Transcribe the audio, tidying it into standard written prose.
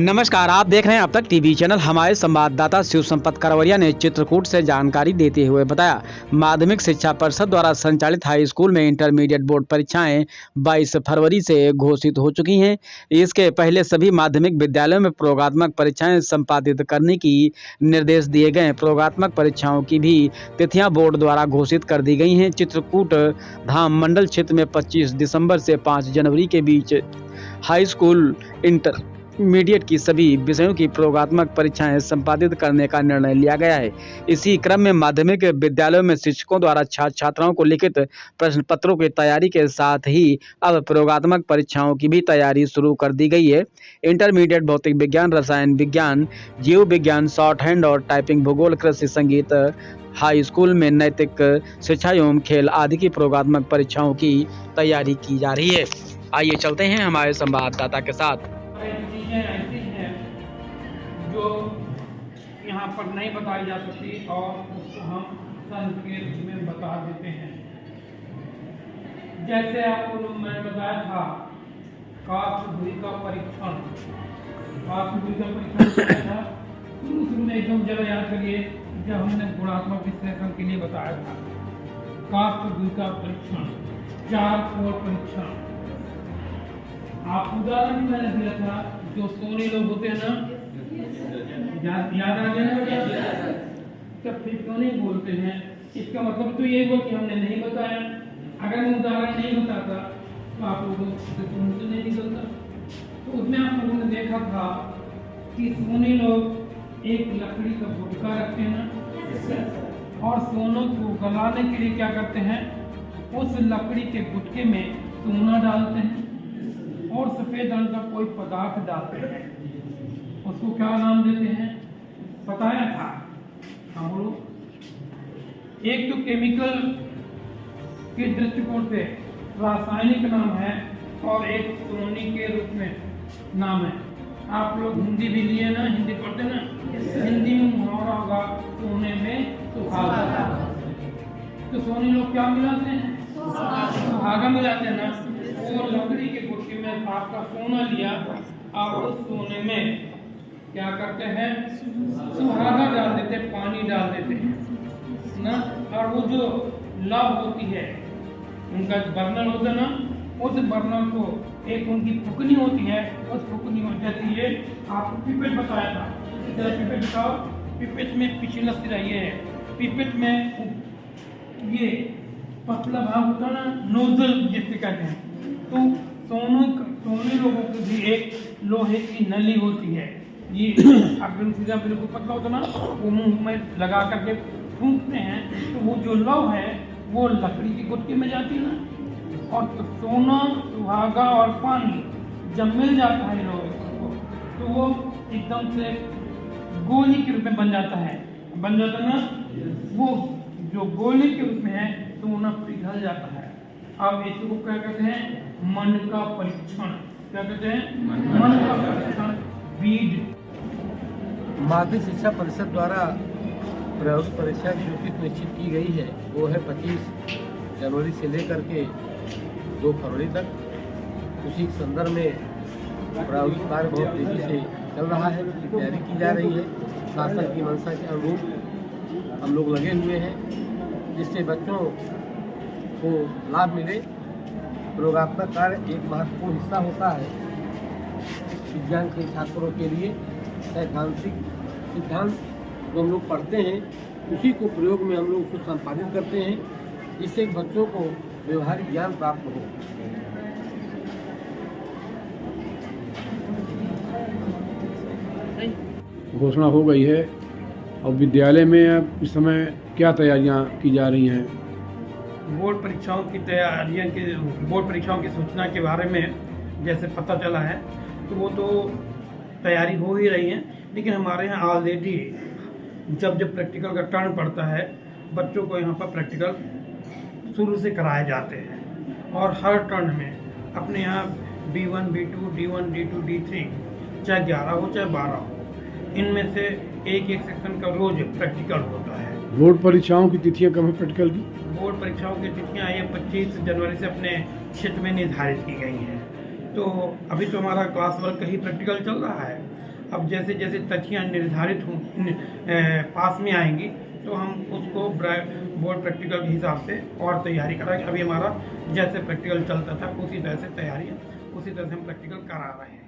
नमस्कार, आप देख रहे हैं अब तक टीवी चैनल। हमारे संवाददाता शिव संपत करवरिया ने चित्रकूट से जानकारी देते हुए बताया, माध्यमिक शिक्षा परिषद द्वारा संचालित हाई स्कूल में इंटरमीडिएट बोर्ड परीक्षाएं 22 फरवरी से घोषित हो चुकी हैं। इसके पहले सभी माध्यमिक विद्यालयों में प्रयोगात्मक परीक्षाएं संपादित करने की निर्देश दिए गए। प्रयोगात्मक परीक्षाओं की भी तिथियां बोर्ड द्वारा घोषित कर दी गई हैं। चित्रकूट धाम मंडल क्षेत्र में 25 दिसंबर से 5 जनवरी के बीच हाई स्कूल इंटरमीडिएट की सभी विषयों की प्रयोगात्मक परीक्षाएं संपादित करने का निर्णय लिया गया है। इसी क्रम में माध्यमिक विद्यालयों में शिक्षकों द्वारा छात्र छात्राओं को लिखित प्रश्न पत्रों की तैयारी के साथ ही अब प्रयोगात्मक परीक्षाओं की भी तैयारी शुरू कर दी गई है। इंटरमीडिएट भौतिक विज्ञान, रसायन विज्ञान, जीव विज्ञान, शॉर्ट हैंड और टाइपिंग, भूगोल, कृषि, संगीत, हाई स्कूल में नैतिक शिक्षा एवं खेल आदि की प्रयोगात्मक परीक्षाओं की तैयारी की जा रही है। आइए चलते हैं हमारे संवाददाता के साथ। चीज़ें ऐसी हैं जो यहाँ पर नहीं बताई जा सकती और उसको हम संकेत में बता देते हैं। जैसे आपको मैंने बताया था कास्ट दूरी का परीक्षण। कास्ट दूरी का परीक्षण क्या था? शुरू में एकदम जगह याद करिए जब हमने गुणात्मक विश्लेषण के लिए बताया था। कास्ट दूरी का परीक्षण, 4 कोर परीक्षण। आप उदाहरण भी मैंने दिया था, जो सोने लोग होते हैं ना, याद आ गया ना? तब फिर क्यों नहीं बोलते हैं? इसका मतलब तो ये हुआ कि हमने नहीं बताया। अगर मैं उदाहरण नहीं बताता तो आप लोगों से मुझे नहीं निकलता। तो उसमें आप लोगों ने देखा था कि सोने लोग एक लकड़ी का गुटका रखते हैं ना, और सोनों को गलाने के लिए क्या करते हैं? उस लकड़ी के गुटके में सोना डालते हैं और सफेद रंग का कोई पदार्थ डालते हैं। उसको क्या नाम देते हैं? बताया था हम लोग। एक तो केमिकल के दृष्टिकोण से रासायनिक नाम है और एक सोनी के रूप में नाम है। आप लोग हिंदी भी लिए ना, हिंदी पढ़ते ना, हिंदी में मुहावरा होगा सोने में सुहागा। तो सोनी लोग क्या मिलाते हैं? सुहागा मिलाते हैं ना। वो लकड़ी के गुटके में आपका सोना लिया और उस सोने में क्या करते हैं? सुहागा डाल देते, पानी डाल देते हैं ना। और वो जो लव होती है, उनका बर्नल होता है ना, उस बर्नल को एक उनकी फुकनी होती है, उस फुकनी हो जाती है। आपको पिपेट बताया था, पिपेट बताओ। पिपेट में पिछला सिरा ये है, पिपेट में ये पतला भाग होता है ना, नोजल जिससे कहते हैं। तो सोने लोगों की भी एक लोहे की नली होती है। ये अगर सीधा बिल्कुल पतला होता ना, वो मुंह में लगा करके फूंकते हैं, तो वो जो लव है वो लकड़ी के गुटके में जाती है ना। और तो सोना, सुहागा और पानी जब मिल जाता है लोहे को, तो वो एकदम से गोली के रूप में बन जाता है ना। वो जो गोली के रूप में है सोना पिघल जाता है। अब इसको क्या कहते हैं? मन का परीक्षण। क्या कहते हैं? मन का परीक्षण। बीड माध्यमिक शिक्षा परिषद द्वारा प्रायोगिक परीक्षा की जो तिथि निश्चित की गई है वो है 25 जनवरी से लेकर के 2 फरवरी तक। उसी के संदर्भ में प्रायोगिक कार्य बहुत तेजी से चल रहा है, उसकी तैयारी की जा रही है। शासन की मंशा के अनुरूप हम लोग लगे हुए हैं, जिससे बच्चों को लाभ मिले। प्रयोगात्मक कार्य एक महत्वपूर्ण हिस्सा होता है विज्ञान के छात्रों के लिए। सैद्धांतिक सिद्धांत जो हम लोग पढ़ते हैं उसी को प्रयोग में हम लोग उसको संपादित करते हैं, जिससे बच्चों को व्यवहारिक ज्ञान प्राप्त हो। घोषणा हो गई है और विद्यालय में अब इस समय क्या तैयारियां की जा रही हैं? बोर्ड परीक्षाओं की तैयारियां के बोर्ड परीक्षाओं की सूचना के बारे में जैसे पता चला है, तो वो तो तैयारी हो ही रही है। लेकिन हमारे यहाँ ऑलरेडी जब प्रैक्टिकल का टर्न पड़ता है, बच्चों को यहाँ पर प्रैक्टिकल शुरू से कराए जाते हैं। और हर टर्न में अपने यहाँ B1, B2, D1, D2, D3 चाहे 11 हो चाहे 12 हो, इनमें से एक सेक्शन का रोज प्रैक्टिकल होता है। बोर्ड परीक्षाओं की तिथियां कब है प्रैक्टिकल की? बोर्ड परीक्षाओं की तिथियाँ ये 25 जनवरी से अपने क्षेत्र में निर्धारित की गई हैं। तो अभी तो हमारा क्लास वर्क का ही प्रैक्टिकल चल रहा है। अब जैसे जैसे तिथियाँ निर्धारित हों पास में आएंगी तो हम उसको बोर्ड प्रैक्टिकल के हिसाब से और तैयारी कराएंगे। अभी हमारा जैसे प्रैक्टिकल चलता था उसी तरह से तैयारी है, उसी तरह से हम प्रैक्टिकल करा रहे हैं।